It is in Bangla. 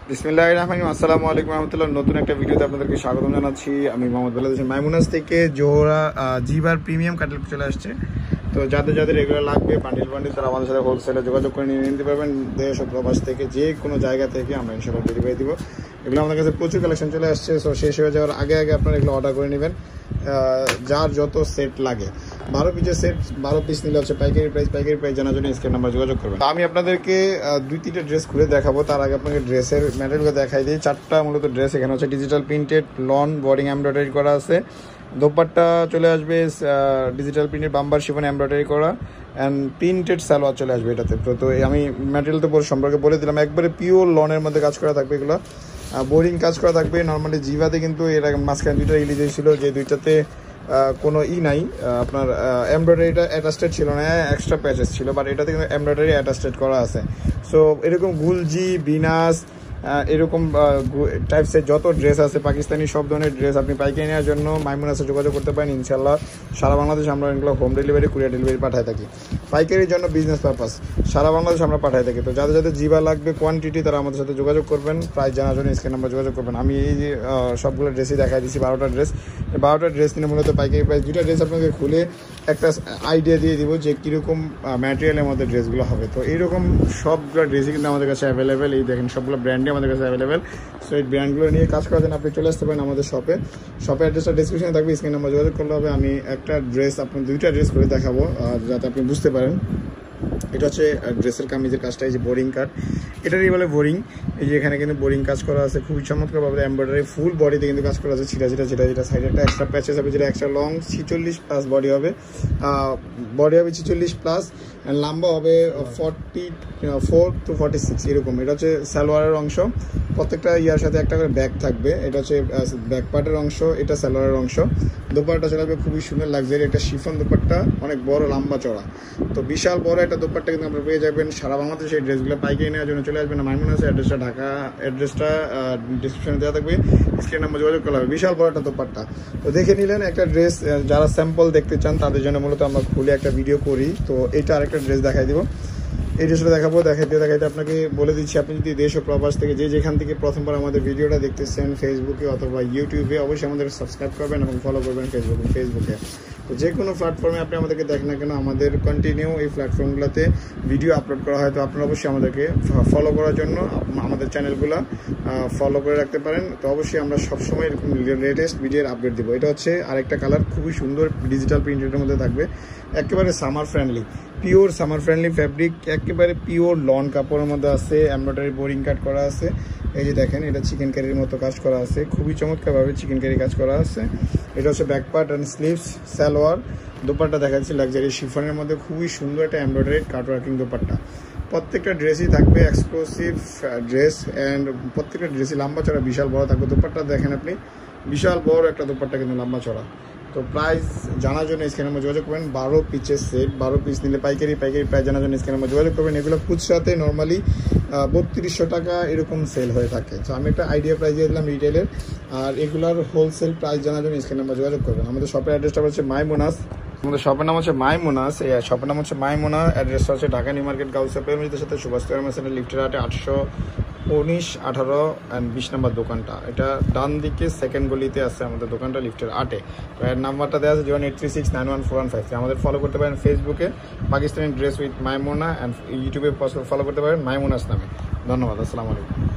বিসমিল্লাহির রহমানির রহিম। আসসালামু আলাইকুম রহমতুল্লাহ। নতুন একটা ভিডিওতে আপনাদেরকে স্বাগতম জানাচ্ছি। আমি মোহাম্মদ বেলাল হোসেন মাইমুনাস থেকে। জোহরা জিবার প্রিমিয়াম কাটল চলে আসছে। তো যাদের যাদের এগুলো লাগবে বান্ডিল তারা আমাদের সাথে হোলসেলে যোগাযোগ করে নিয়ে নিতে পারবেন। দেশ ও প্রবাস থেকে যে কোনো জায়গা থেকে আমরা ইনশাআল্লাহ ডেলিভারি দিব। এগুলো আমাদের কাছে প্রচুর কালেকশন চলে আসছে। সো শেষ হয়ে যাওয়ার আগে আগে আপনারা এগুলো অর্ডার করে নেবেন। যার যত সেট লাগে 12 পিসের সেট 12 পিস নিলে হচ্ছে পাইকারি প্রাইস জানার জন্য স্ক্রিন নাম্বার যোগাযোগ করবেন। আমি আপনাদেরকে 2-3টা ড্রেস খুলে দেখাবো। তার আগে আপনাকে ড্রেসের ম্যাটেরিয়ালগুলো দেখাই দিই। 4টা মূলত ড্রেস এখানে হচ্ছে digital printed lawn bordering embroidery করা আছে। দোপাট্টা চলে আসবে ডিজিটাল প্রিন্টেড বাম্বার শিফন এমব্রয়ডারি করা অ্যান্ড প্রিন্টেড সালোয়ার চলে আসবে এটাতে। তো আমি ম্যাটেরিয়াল তো সম্পর্কে বলে দিলাম। একবারে পিওর লনের মধ্যে কাজ করা থাকবে এগুলো। বোরিং কাজ করা থাকবে। নর্মালি জিভাতে কিন্তু এর মাঝখানে 2টা রিলিজ হয়েছিল, যে 2টাতে কোনো নাই আপনার এমব্রয়ডারিটা অ্যাটাস্টেড ছিল না, এক্সট্রা প্যাচেস ছিল, বাট এটাতে কিন্তু এমব্রয়ডারি অ্যাটাস্টেড করা আছে। সো এরকম গুলজি বিনাস এরকম টাইপসের যত ড্রেস আছে পাকিস্তানি সব ধরনের ড্রেস আপনি পাইকারি নেওয়ার জন্য মাইমুনাসে যোগাযোগ করতে পারেন। ইনশাল্লাহ সারা বাংলাদেশে আমরা এগুলো হোম ডেলিভারি কুরিয়ার ডেলিভারি পাঠাই থাকি। পাইকারির জন্য বিজনেস পারপাস সারা বাংলাদেশ আমরা পাঠাই থাকি। তো যাদের যাদের জিবা লাগবে কোয়ান্টিটি তারা আমাদের সাথে যোগাযোগ করবেন। প্রাইস জানার জন্য স্ক্রিন নাম্বার যোগাযোগ করবেন। আমি এই যে সবগুলো ড্রেসই দেখাই দিচ্ছি। 12টা ড্রেস, 12টা ড্রেস নিয়ে মূলত পাইকারি প্রাইস। 2টা ড্রেস আপনাকে খুলে একটা আইডিয়া দিয়ে দিব যে কীরকম ম্যাটেরিয়ালের মধ্যে ড্রেসগুলো হবে। তো এইরকম সবগুলো ড্রেসই কিন্তু আমাদের কাছে অ্যাভেলেবেল। এই দেখেন সবগুলো ব্র্যান্ডই আমাদের কাছে অ্যাভেলেবেল। সো এই ব্র্যান্ডগুলো নিয়ে কাজ করার জন্য আপনি চলে আসতে পারেন আমাদের শপে অ্যাড্রেসটা ডিসক্রিপশনে থাকবে, স্ক্রিন নাম্বার যোগাযোগ করলে হবে। আমি একটা ড্রেস আপনার 2টা ড্রেস করে দেখাবো যাতে আপনি বুঝতে পারেন। এটা হচ্ছে ড্রেসের কামিজের কাজটা, এই যে বোরিং কাট, এটারই বলে বোরিং। এই যে এখানে কিন্তু বোরিং কাজ করা আছে খুবই চমৎকারভাবে। এমব্রয়ডারি ফুল বডিতে কিন্তু কাজ করা আছে। ছিটা সাইডে একটা এক্সট্রা প্যাচেস হবে, যেটা এক্সট্রা লং 46+ বডি হবে। 46+, লম্বা হবে 44 to 46 এরকম। এটা হচ্ছে সালোয়ারের অংশ। প্রত্যেকটা ইয়ার সাথে একটা করে ব্যাক থাকবে। এটা হচ্ছে ব্যাক পার্টের অংশ, এটা সালোয়ারের অংশ। দোপাট্টা চলে আসবে খুবই সুন্দর লাক্সারি একটা শিফন দোপাট্টা, অনেক বড় লম্বা চড়া। তো বিশাল বড় একটা দোপাট্টা কিন্তু আপনারা পেয়ে যাবেন। সারা বাংলাদেশে এই ড্রেসগুলো পাইকারি নেওয়ার জন্য চলে আসবেন মাইমুনাসে। অ্যাড্রেসটা ঢাকা, অ্যাড্রেসটা ডিসক্রিপশনে দেওয়া থাকবে, স্ক্রিন নাম্বার যোগাযোগ করা হবে। বিশাল বড় একটা দোপাট্টা। তো দেখে নিলেন একটা ড্রেস। যারা স্যাম্পল দেখতে চান তাদের জন্য মূলত আমরা খুলে একটা ভিডিও করি। তো এটা আরেকটা ড্রেস দেখাই দিব। এই ড্রেসটা দেখাইতে আপনাকে বলে দিচ্ছি, আপনি যদি দেশ ও প্রবাস থেকে যেখান থেকে প্রথমবার আমাদের ভিডিওটা দেখতেছেন ফেসবুকে অথবা ইউটিউবে, অবশ্যই আমাদের সাবস্ক্রাইব করবেন এবং ফলো করবেন ফেসবুকে। তো যে কোনো প্ল্যাটফর্মে আপনি আমাদেরকে দেখেন না কেন, আমাদের কন্টিনিউ এই প্ল্যাটফর্মগুলোতে ভিডিও আপলোড করা হয়। তো আপনারা অবশ্যই আমাদেরকে ফলো করার জন্য আমাদের চ্যানেলগুলো ফলো করে রাখতে পারেন। তো অবশ্যই আমরা সবসময় এরকম লেটেস্ট ভিডিওর আপডেট দেবো। এটা হচ্ছে আরেকটা কালার, খুবই সুন্দর ডিজিটাল প্রিন্টের মধ্যে থাকবে। একেবারে summer friendly, pure summer friendly fabric, একেবারে পিওর লন কাপড়ের মধ্যে আছে। এমব্রয়ডারি বোরিং কাট করা আছে। এই যে দেখেন, এটা চিকেন কারির মতো কাজ করা আছে, খুবই চমৎকারভাবে চিকেন কারি কাজ করা আছে। এটা হচ্ছে back part and sleeves, salwar. Dupatta দেখাচ্ছি লাক্সারি শিফনের মধ্যে খুবই সুন্দর একটা এমব্রয়ডারি কাটওয়ার্কিং দোপাট্টা। প্রত্যেকটা ড্রেসই থাকবে এক্সক্লুসিভ ড্রেস, অ্যান্ড প্রত্যেকটা ড্রেসই লম্বা চড়া বিশাল বড় থাকবে। দোপাট্টা দেখেন আপনি, বিশাল বড় একটা দোপাট্টা কিন্তু লম্বা চড়া। তো প্রাইস জানার জন্য স্ক্রিন নাম্বার যোগাযোগ করবেন। 12 পিসের সেট, 12 পিস নিলে পাইকারি প্রাইস জানার জন্য স্ক্রিন নাম্বার যোগাযোগ করবেন। এগুলো খুচরাতে নর্মালি 3200 টাকা এরকম সেল হয়ে থাকে। তো আমি একটা আইডিয়া প্রাইস দিয়ে দিলাম রিটেলের, আর এগুলোর হোলসেল প্রাইস জানার জন্য স্ক্রিন নাম্বার যোগাযোগ করবেন। আমাদের শপের অ্যাড্রেসটা হচ্ছে মাইমুনাস। আমাদের শপের নাম হচ্ছে মাইমুনাস। এই শপের নাম হচ্ছে মাইমুনা। অ্যাড্রেসটা হচ্ছে ঢাকা নিউ মার্কেট গাউসিয়া প্রেমিতের সাথে সুভাষ সেন্টার লিফটের 819, 18 অ্যান্ড 20 নম্বর দোকানটা। এটা ডান দিকে সেকেন্ড গলিতে আছে আমাদের দোকানটা, লিফটের 8-এ। তো এর নাম্বারটা দেওয়া আছে 083691415। আমাদের ফলো করতে পারেন ফেসবুকে Pakistani dress with Maimuna, and ইউটিউবে ফলো করতে পারেন মাইমুনাস নামে। ধন্যবাদ, আসসালামু আলাইকুম।